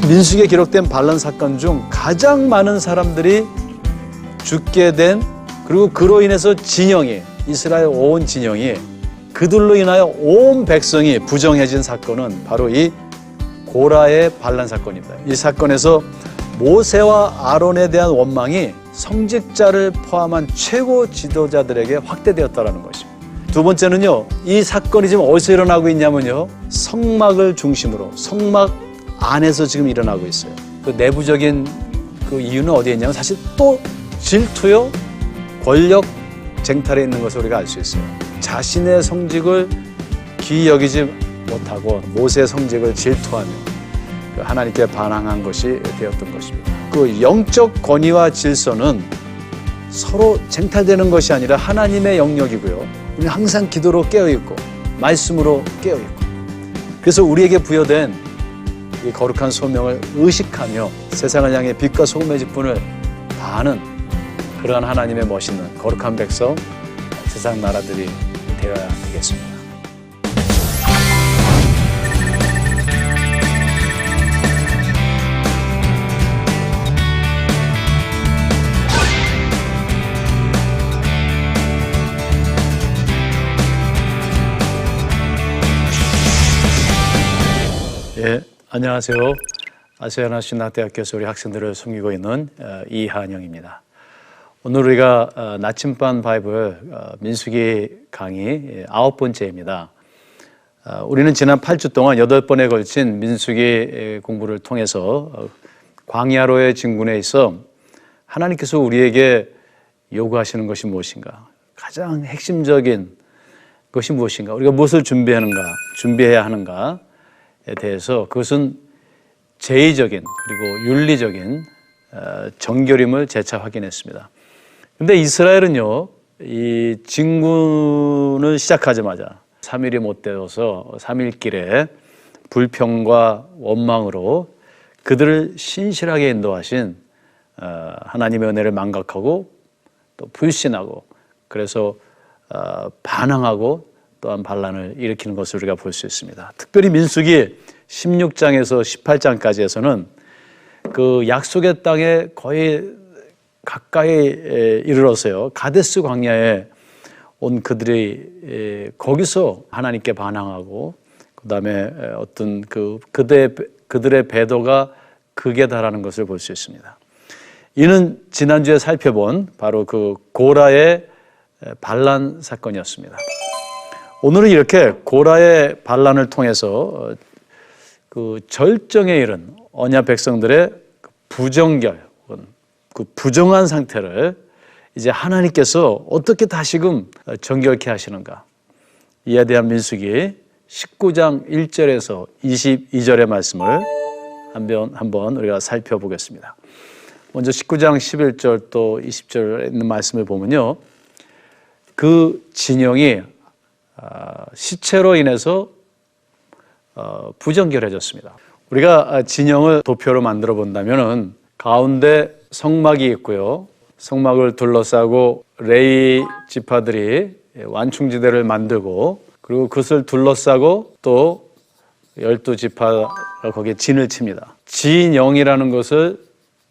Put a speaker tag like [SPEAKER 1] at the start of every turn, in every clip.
[SPEAKER 1] 민수기에 기록된 반란 사건 중 가장 많은 사람들이 죽게 된, 그리고 그로 인해서 진영이, 이스라엘 온 진영이, 그들로 인하여 온 백성이 부정해진 사건은 바로 이 고라의 반란 사건입니다. 이 사건에서 모세와 아론에 대한 원망이 성직자를 포함한 최고 지도자들에게 확대되었다는 것입니다. 두 번째는요, 이 사건이 지금 어디서 일어나고 있냐면요, 성막을 중심으로, 성막 안에서 지금 일어나고 있어요. 그 내부적인 그 이유는 어디에 있냐면 사실 또 질투요, 권력 쟁탈에 있는 것을 우리가 알 수 있어요. 자신의 성직을 귀히 여기지 못하고 모세의 성직을 질투하며 하나님께 반항한 것이 되었던 것입니다. 그 영적 권위와 질서는 서로 쟁탈되는 것이 아니라 하나님의 영역이고요. 우리는 항상 기도로 깨어있고 말씀으로 깨어있고, 그래서 우리에게 부여된 이 거룩한 소명을 의식하며 세상을 향해 빛과 소금의 직분을 다하는 그러한 하나님의 멋있는 거룩한 백성, 세상 나라들이 되어야 되겠습니다. 예, 안녕하세요. 아시아나 신학대학교에서 우리 학생들을 섬기고 있는 이한영입니다. 오늘 우리가 나침반 바이블 민수기 강의 9번째입니다. 우리는 지난 8주 동안 8번에 걸친 민수기 공부를 통해서 광야로의 진군에 있어 하나님께서 우리에게 요구하시는 것이 무엇인가, 가장 핵심적인 것이 무엇인가, 우리가 무엇을 준비해야 하는가에 대해서, 그것은 제의적인 그리고 윤리적인 정결임을 재차 확인했습니다. 근데 이스라엘은요, 이 진군을 시작하자마자 3일이 못 되어서 3일길에 불평과 원망으로 그들을 신실하게 인도하신 하나님의 은혜를 망각하고 또 불신하고, 그래서 반항하고 또한 반란을 일으키는 것을 우리가 볼 수 있습니다. 특별히 민수기 16장에서 18장까지에서는 그 약속의 땅에 거의 가까이 이르러서요, 가데스 광야에 온 그들이 거기서 하나님께 반항하고, 그 다음에 어떤 그들의 배도가 극에 달하는 것을 볼 수 있습니다. 이는 지난주에 살펴본 바로 그 고라의 반란 사건이었습니다. 오늘은 이렇게 고라의 반란을 통해서 그 절정에 이른 언약 백성들의 부정결, 그 부정한 상태를 이제 하나님께서 어떻게 다시금 정결케 하시는가, 이에 대한 민수기 19장 1절에서 22절의 말씀을 한번 우리가 살펴보겠습니다. 먼저 19장 11절 또 20절에 있는 말씀을 보면요, 그 진영이 시체로 인해서 부정결해졌습니다. 우리가 진영을 도표로 만들어 본다면은 가운데 성막이 있고요, 성막을 둘러싸고 레위 지파들이 완충지대를 만들고, 그리고 그것을 둘러싸고 또 12지파가 거기에 진을 칩니다. 진영이라는 것을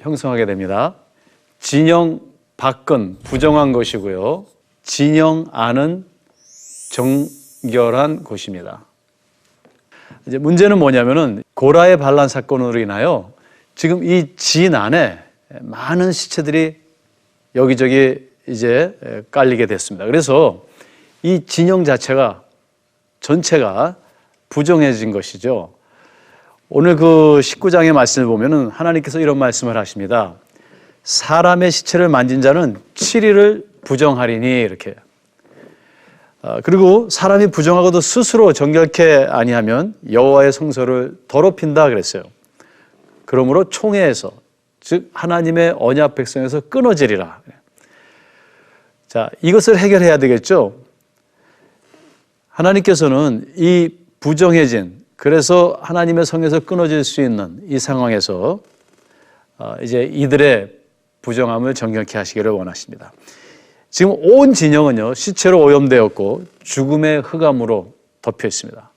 [SPEAKER 1] 형성하게 됩니다. 진영 밖은 부정한 것이고요, 진영 안은 정결한 곳입니다. 이제 문제는 뭐냐면은 고라의 반란 사건으로 인하여 지금 이 진 안에 많은 시체들이 여기저기 이제 깔리게 됐습니다. 그래서 이 진영 자체가 전체가 부정해진 것이죠. 오늘 그 19장의 말씀을 보면은 하나님께서 이런 말씀을 하십니다. 사람의 시체를 만진 자는 7일을 부정하리니, 이렇게. 그리고 사람이 부정하고도 스스로 정결케 아니하면 여호와의 성소를 더럽힌다 그랬어요. 그러므로 총회에서, 즉 하나님의 언약 백성에서 끊어지리라. 자, 이것을 해결해야 되겠죠. 하나님께서는 이 부정해진, 그래서 하나님의 성에서 끊어질 수 있는 이 상황에서 이제 이들의 부정함을 정결케 하시기를 원하십니다. 지금 온 진영은요, 시체로 오염되었고 죽음의 흑암으로 덮여 있습니다.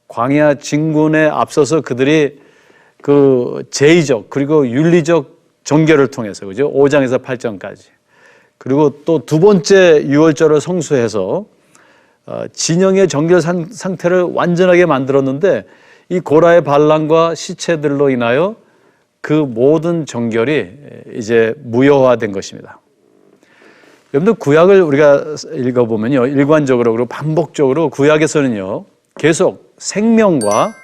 [SPEAKER 1] 광야 진군에 앞서서 그들이 그 제의적 그리고 윤리적 정결을 통해서 그죠? 5장에서 8장까지. 그리고 또 두 번째 유월절을 성수해서 진영의 정결 상태를 완전하게 만들었는데 이 고라의 반란과 시체들로 인하여 그 모든 정결이 이제 무효화된 것입니다. 여러분들 구약을 우리가 읽어보면요, 일관적으로 그리고 반복적으로 구약에서는요 계속 생명과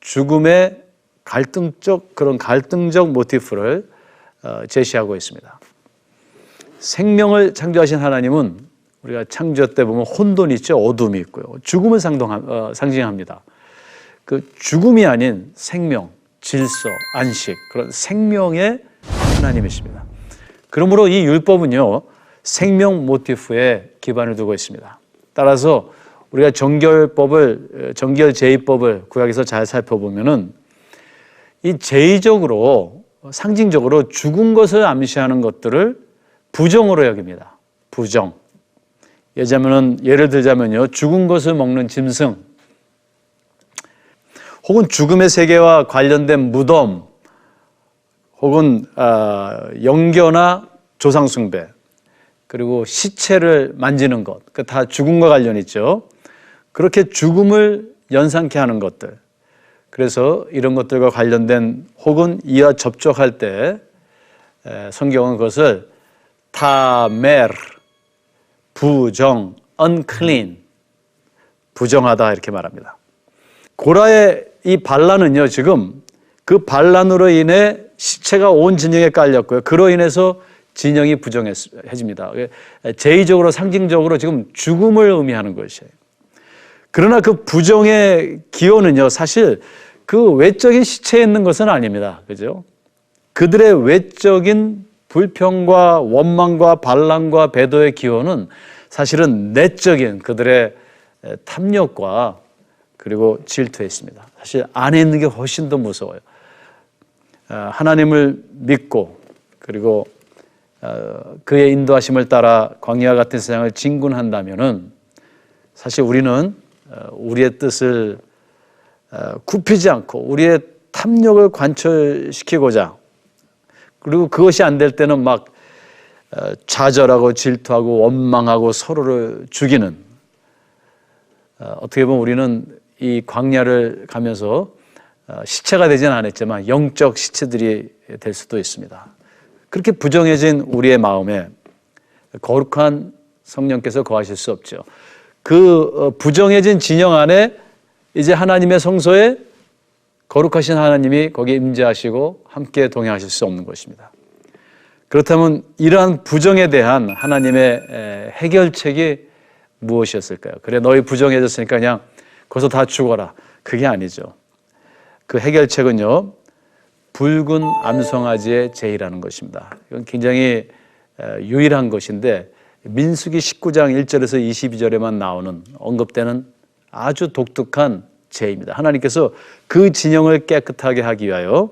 [SPEAKER 1] 죽음의 갈등적 모티프를 제시하고 있습니다. 생명을 창조하신 하나님은 우리가 창조 때 보면 혼돈이 있죠, 어둠이 있고요. 죽음을 상징합니다. 그 죽음이 아닌 생명, 질서, 안식, 그런 생명의 하나님이십니다. 그러므로 이 율법은요 생명 모티프에 기반을 두고 있습니다. 따라서 우리가 정결 제의법을 구약에서 잘 살펴보면은 이 제의적으로 상징적으로 죽은 것을 암시하는 것들을 부정으로 여깁니다. 부정. 예를 들자면요, 죽은 것을 먹는 짐승, 혹은 죽음의 세계와 관련된 무덤, 혹은 영겨나 조상 숭배, 그리고 시체를 만지는 것, 다 죽음과 관련 있죠. 그렇게 죽음을 연상케 하는 것들. 그래서 이런 것들과 관련된 혹은 이와 접촉할 때 성경은 그것을 타메르, 부정, unclean, 부정하다 이렇게 말합니다. 고라의 이 반란은요 지금 그 반란으로 인해 시체가 온 진영에 깔렸고요. 그로 인해서 진영이 부정해집니다. 제의적으로 상징적으로 지금 죽음을 의미하는 것이에요. 그러나 그 부정의 기원은요 사실 그 외적인 시체에 있는 것은 아닙니다. 그죠? 그들의 외적인 불평과 원망과 반란과 배도의 기원은 사실은 내적인 그들의 탐욕과 그리고 질투에 있습니다. 사실 안에 있는 게 훨씬 더 무서워요. 하나님을 믿고 그리고 그의 인도하심을 따라 광야와 같은 세상을 진군한다면은 사실 우리는 우리의 뜻을 굽히지 않고 우리의 탐욕을 관철시키고자, 그리고 그것이 안 될 때는 막 좌절하고 질투하고 원망하고 서로를 죽이는, 어떻게 보면 우리는 이 광야를 가면서 시체가 되지는 않았지만 영적 시체들이 될 수도 있습니다. 그렇게 부정해진 우리의 마음에 거룩한 성령께서 거하실 수 없죠. 그 부정해진 진영 안에 이제 하나님의 성소에 거룩하신 하나님이 거기에 임재하시고 함께 동행하실 수 없는 것입니다. 그렇다면 이러한 부정에 대한 하나님의 해결책이 무엇이었을까요? 그래, 너희 부정해졌으니까 그냥 거기서 다 죽어라. 그게 아니죠. 그 해결책은요, 붉은 암송아지의 제의라는 것입니다. 이건 굉장히 유일한 것인데 민수기 19장 1절에서 22절에만 나오는, 언급되는 아주 독특한 제의입니다. 하나님께서 그 진영을 깨끗하게 하기 위하여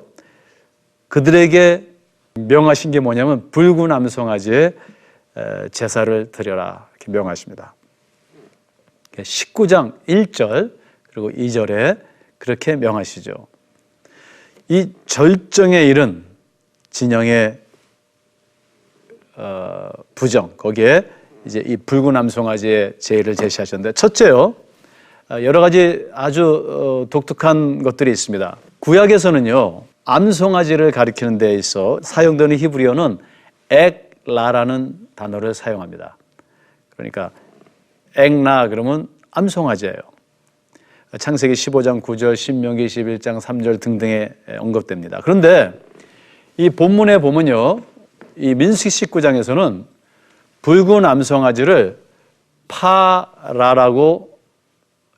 [SPEAKER 1] 그들에게 명하신 게 뭐냐면 붉은 암송아지의 제사를 드려라 이렇게 명하십니다. 19장 1절 그리고 2절에 그렇게 명하시죠. 이 절정에 이른 진영의 부정, 거기에 이제 이 붉은 암송아지의 제의를 제시하셨는데, 첫째요, 여러 가지 아주 독특한 것들이 있습니다. 구약에서는요, 암송아지를 가리키는 데 있어 사용되는 히브리어는 엑라라는 단어를 사용합니다. 그러니까 엑라 그러면 암송아지예요. 창세기 15장 9절, 신명기 21장 3절 등등에 언급됩니다. 그런데 이 본문에 보면요, 이 민수기 19장에서는 붉은 암송아지를 파라라고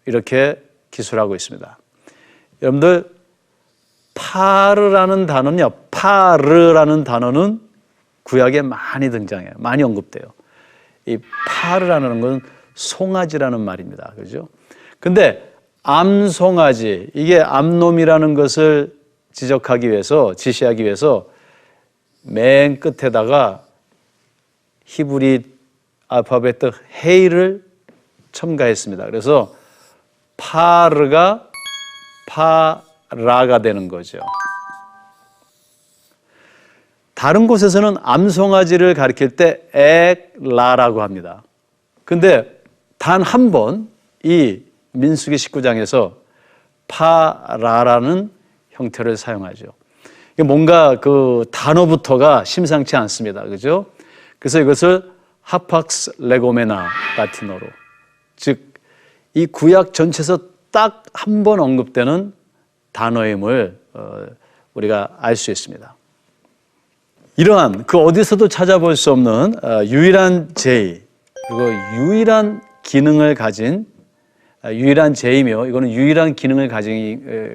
[SPEAKER 1] 이렇게 기술하고 있습니다. 여러분들, 파르라는 단어는 구약에 많이 등장해요. 많이 언급돼요. 이 파르라는 건 송아지라는 말입니다. 그죠? 근데 암송아지, 이게 암놈이라는 것을 지시하기 위해서 맨 끝에다가 히브리 알파벳 헤이를 첨가했습니다. 그래서 파르가 파라가 되는 거죠. 다른 곳에서는 암송아지를 가리킬 때 엑라라고 합니다. 근데 단 한 번 이 민수기 19장에서 파라라는 형태를 사용하죠. 뭔가 그 단어부터가 심상치 않습니다. 그죠? 그래서 이것을 하팍스 레고메나 라틴어로, 즉 이 구약 전체에서 딱 한 번 언급되는 단어임을 우리가 알 수 있습니다. 이러한 그 어디서도 찾아볼 수 없는 유일한 제의, 그리고 유일한 기능을 가진 유일한 제이며 이거는 유일한 기능을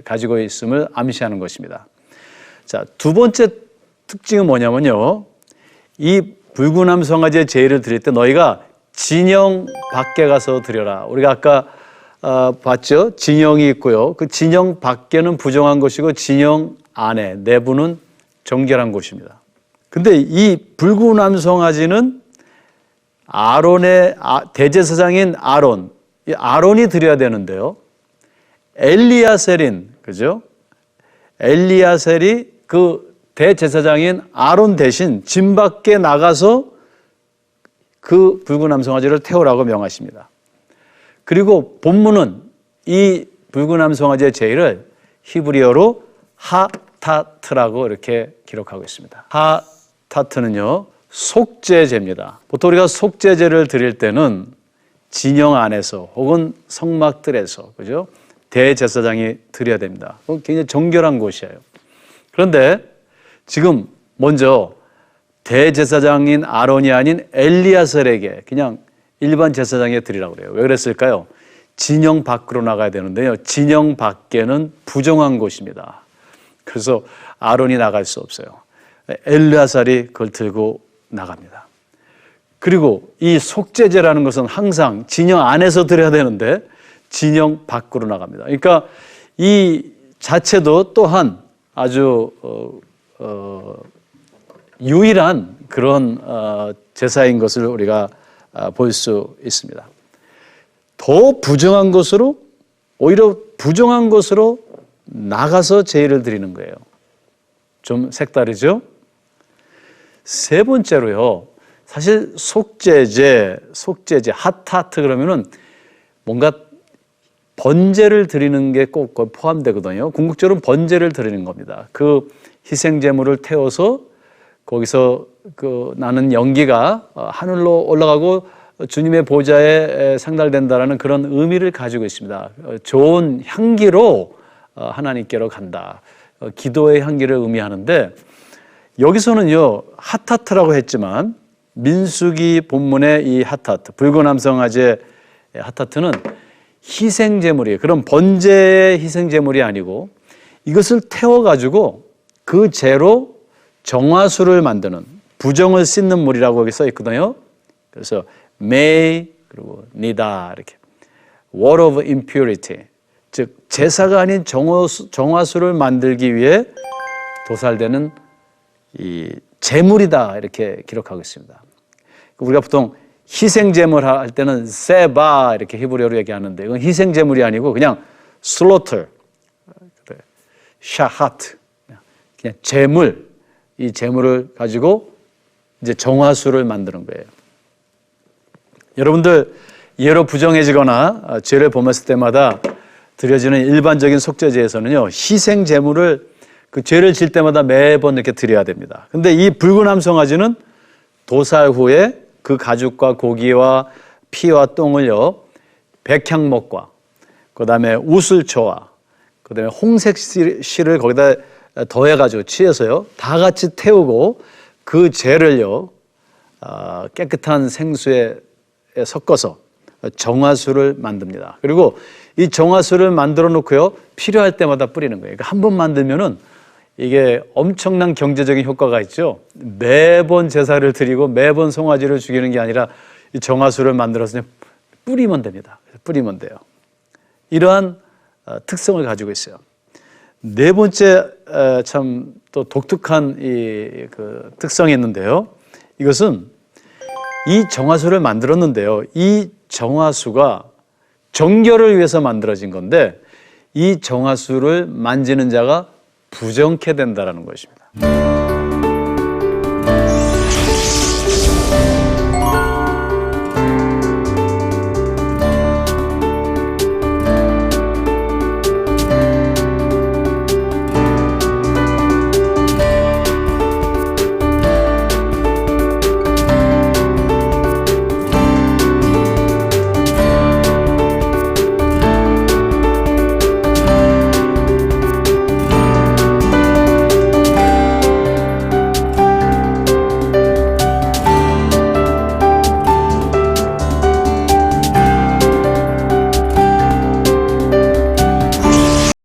[SPEAKER 1] 가지고 있음을 암시하는 것입니다. 자, 두 번째 특징은 뭐냐면요. 이 붉은 암송아지의 제의를 드릴 때 너희가 진영 밖에 가서 드려라. 우리가 아까 봤죠? 진영이 있고요. 그 진영 밖에는 부정한 것이고 진영 안에 내부는 정결한 곳입니다. 근데 이 붉은 암송아지는 아론의 대제사장인 아론이 드려야 되는데요. 엘리야셀인, 그죠? 엘리야셀이 그 대제사장인 아론 대신 진 밖에 나가서 그 붉은 암송아지를 태우라고 명하십니다. 그리고 본문은 이 붉은 암송아지의 제의를 히브리어로 하타트라고 이렇게 기록하고 있습니다. 하타트는요, 속죄제입니다. 보통 우리가 속죄제를 드릴 때는 진영 안에서 혹은 성막들에서, 그죠? 대제사장이 드려야 됩니다. 굉장히 정결한 곳이에요. 그런데 지금 먼저 대제사장인 아론이 아닌 엘리야셀에게 그냥 일반 제사장에 드리라고 그래요. 왜 그랬을까요? 진영 밖으로 나가야 되는데요. 진영 밖에는 부정한 곳입니다. 그래서 아론이 나갈 수 없어요. 엘리야셀이 그걸 들고 나갑니다. 그리고 이 속죄제라는 것은 항상 진영 안에서 드려야 되는데 진영 밖으로 나갑니다. 그러니까 이 자체도 또한 아주 유일한 그런 제사인 것을 우리가 볼 수 있습니다. 더 부정한 것으로, 오히려 부정한 것으로 나가서 제의를 드리는 거예요. 좀 색다르죠? 세 번째로요. 사실 속죄제, 하타트 그러면은 뭔가 번제를 드리는 게 꼭 포함되거든요. 궁극적으로는 번제를 드리는 겁니다. 그 희생제물을 태워서 거기서 그 나는 연기가 하늘로 올라가고 주님의 보좌에 상달된다라는 그런 의미를 가지고 있습니다. 좋은 향기로 하나님께로 간다. 기도의 향기를 의미하는데 여기서는요, 하타트라고 했지만 민수기 본문의 이 하타트, 붉은 암송아지의 하타트는 희생제물이에요. 그럼 번제의 희생제물이 아니고 이것을 태워가지고 그 재로 정화수를 만드는, 부정을 씻는 물이라고 여기 써 있거든요. 그래서 may 그리고 nida 이렇게 water of impurity, 즉 제사가 아닌 정화수를 만들기 위해 도살되는 이 제물이다 이렇게 기록하고 있습니다. 우리가 보통 희생제물 할 때는 세바 이렇게 히브리어로 얘기하는데 이건 희생제물이 아니고 그냥 slaughter, 샤하트, 그냥 제물, 이 제물을 가지고 이제 정화수를 만드는 거예요. 여러분들 예로 부정해지거나 죄를 범했을 때마다 드려지는 일반적인 속죄제에서는요, 희생 제물을 그 죄를 질 때마다 매번 이렇게 드려야 됩니다. 근데 이 붉은 암송아지는 도살 후에 그 가죽과 고기와 피와 똥을요, 백향목과 그다음에 우슬초와 그다음에 홍색 실을 거기다 더해가지고 취해서요, 다 같이 태우고 그 죄를요, 깨끗한 생수에 섞어서 정화수를 만듭니다. 그리고 이 정화수를 만들어 놓고요, 필요할 때마다 뿌리는 거예요. 그러니까 한 번 만들면은 이게 엄청난 경제적인 효과가 있죠. 매번 제사를 드리고 매번 송아지를 죽이는 게 아니라 이 정화수를 만들어서 그냥 뿌리면 됩니다. 뿌리면 돼요. 이러한 특성을 가지고 있어요. 네 번째 참 또 독특한 그 특성이 있는데요. 이것은 이 정화수를 만들었는데요. 이 정화수가 정결을 위해서 만들어진 건데 이 정화수를 만지는 자가 부정케 된다는 것입니다.